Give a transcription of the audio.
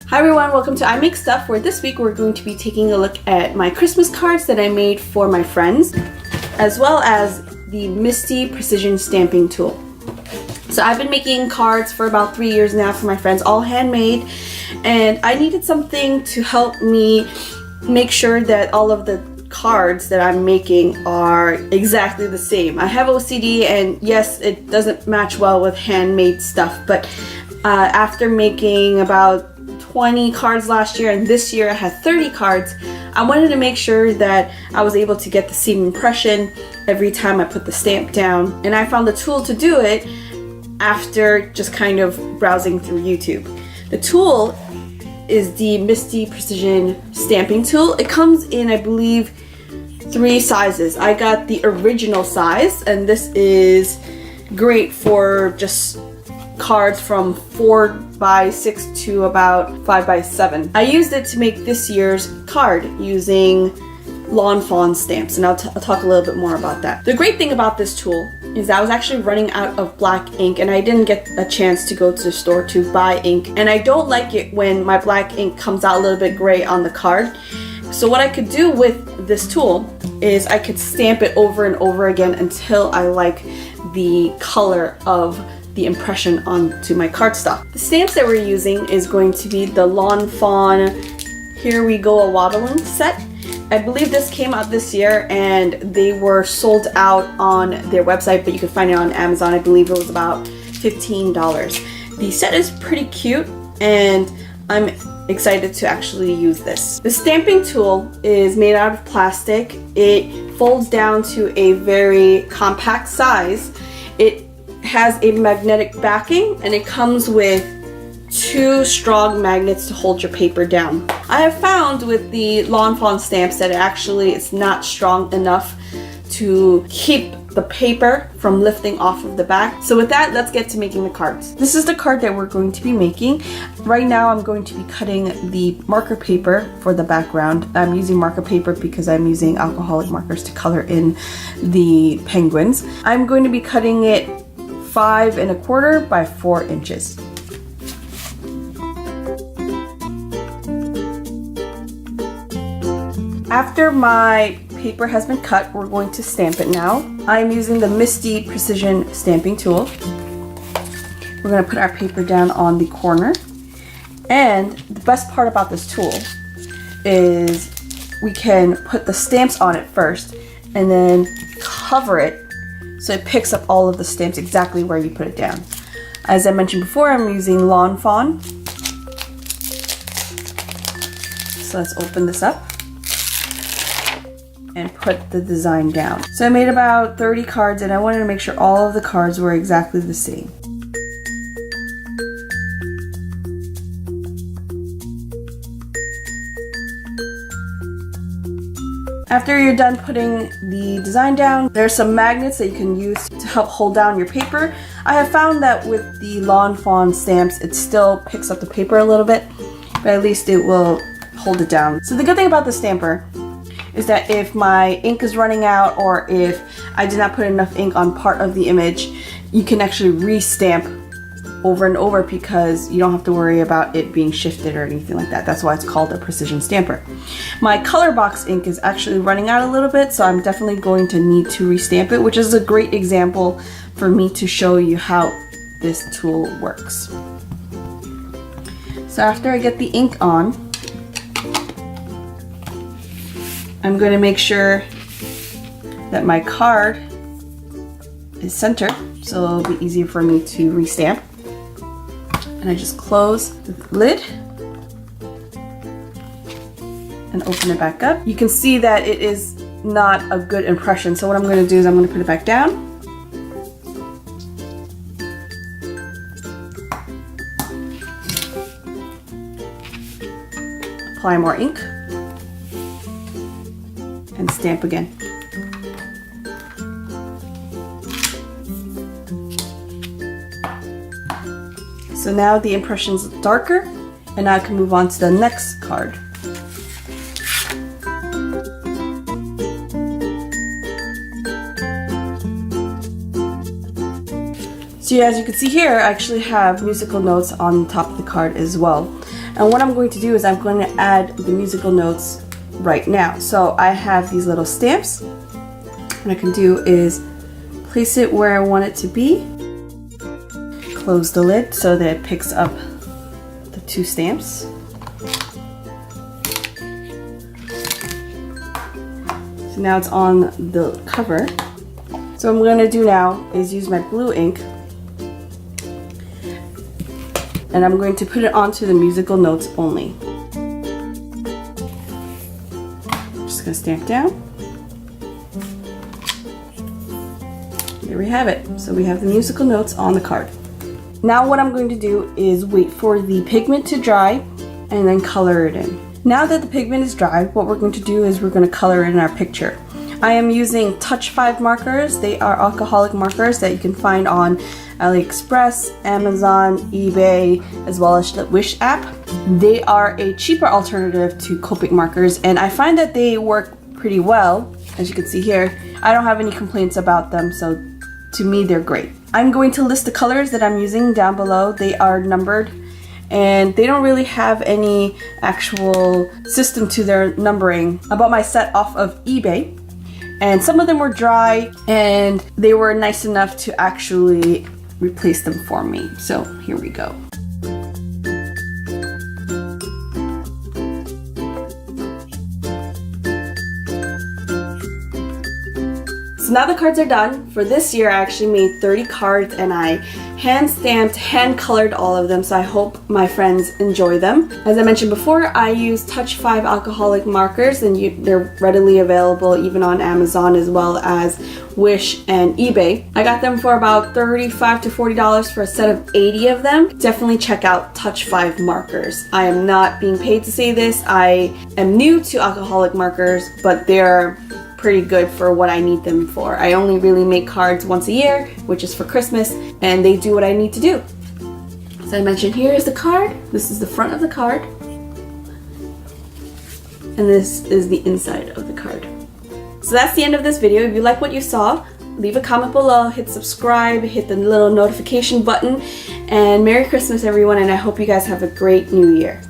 Hi everyone, welcome to I Make Stuff, where this week we're going to be taking a look at my Christmas cards that I made for my friends, as well as the Misti Precision Stamping Tool. So I've been making cards for about 3 years now for my friends, all handmade, and I needed something to help me make sure that all of the cards that I'm making are exactly the same. I have OCD, and yes, it doesn't match well with handmade stuff, but after making about 20 cards last year, and this year I had 30 cards, I wanted to make sure that I was able to get the same impression every time I put the stamp down. And I found the tool to do it after just kind of browsing through YouTube. The tool is the Misti Precision Stamping Tool. It comes in, I believe, 3 sizes. I got the original size, and this is great for just cards from 4x6 to about 5x7. I used it to make this year's card using lawn fawn stamps, and I'll talk a little bit more about that. The great thing about this tool is that I was actually running out of black ink, and I didn't get a chance to go to the store to buy ink, and I don't like it when my black ink comes out a little bit gray on the card. So what I could do with this tool is I could stamp it over and over again until I like the color of the impression onto my cardstock. The stamps that we're using is going to be the Lawn Fawn Here We Go A Waddling set. I believe this came out this year, and they were sold out on their website, but you can find it on Amazon. I believe it was about $15. The set is pretty cute, and I'm excited to actually use this. The stamping tool is made out of plastic. It folds down to a very compact size. It has a magnetic backing, and it comes with 2 strong magnets to hold your paper down. I have found with the Lawn Fawn stamps that it's not strong enough to keep the paper from lifting off of the back. So with that, let's get to making the cards. This is the card that we're going to be making. Right now I'm going to be cutting the marker paper for the background. I'm using marker paper because I'm using alcoholic markers to color in the penguins. I'm going to be cutting it 5 1/4 by 4 inches. After my paper has been cut, we're going to stamp it now. I'm using the Misti Precision Stamping Tool. We're going to put our paper down on the corner. And the best part about this tool is we can put the stamps on it first and then cover it so it picks up all of the stamps exactly where you put it down. As I mentioned before, I'm using Lawn Fawn. So let's open this up and put the design down. So I made about 30 cards, and I wanted to make sure all of the cards were exactly the same. After you're done putting the design down, there's some magnets that you can use to help hold down your paper. I have found that with the Lawn Fawn stamps, it still picks up the paper a little bit, but at least it will hold it down. So the good thing about the stamper is that if my ink is running out, or if I did not put enough ink on part of the image, you can actually re-stamp over and over because you don't have to worry about it being shifted or anything like that. That's why it's called a precision stamper. My color box ink is actually running out a little bit, so I'm definitely going to need to re-stamp it, which is a great example for me to show you how this tool works. So after I get the ink on, I'm going to make sure that my card is centered, so it'll be easier for me to re-stamp. And I just close the lid and open it back up. You can see that it is not a good impression, so what I'm going to do is I'm going to put it back down. Apply more ink and stamp again. So now the impression's darker, and now I can move on to the next card. So as you can see here, I actually have musical notes on the top of the card as well. And what I'm going to do is I'm going to add the musical notes right now. So I have these little stamps. What I can do is place it where I want it to be. Close the lid so that it picks up the 2 stamps. So now it's on the cover. So what I'm going to do now is use my blue ink, and I'm going to put it onto the musical notes only. Just going to stamp down. There we have it. So we have the musical notes on the card. Now what I'm going to do is wait for the pigment to dry and then color it in. Now that the pigment is dry, what we're going to do is we're going to color in our picture. I am using Touch 5 markers. They are alcoholic markers that you can find on AliExpress, Amazon, eBay, as well as the Wish app. They are a cheaper alternative to Copic markers, and I find that they work pretty well. As you can see here, I don't have any complaints about them, so to me they're great. I'm going to list the colors that I'm using down below. They are numbered, and they don't really have any actual system to their numbering. I bought my set off of eBay, and some of them were dry, and they were nice enough to actually replace them for me. So here we go. So now the cards are done. For this year, I actually made 30 cards, and I hand stamped, hand colored all of them, so I hope my friends enjoy them. As I mentioned before, I use Touch 5 alcoholic markers, and they're readily available even on Amazon as well as Wish and eBay. I got them for about $35 to $40 for a set of 80 of them. Definitely check out Touch 5 markers. I am not being paid to say this. I am new to alcoholic markers, but they're pretty good for what I need them for. I only really make cards once a year, which is for Christmas, and they do what I need to do. As I mentioned, here is the card. This is the front of the card, and this is the inside of the card. So that's the end of this video. If you like what you saw, leave a comment below, hit subscribe, hit the little notification button, and Merry Christmas everyone, and I hope you guys have a great New Year.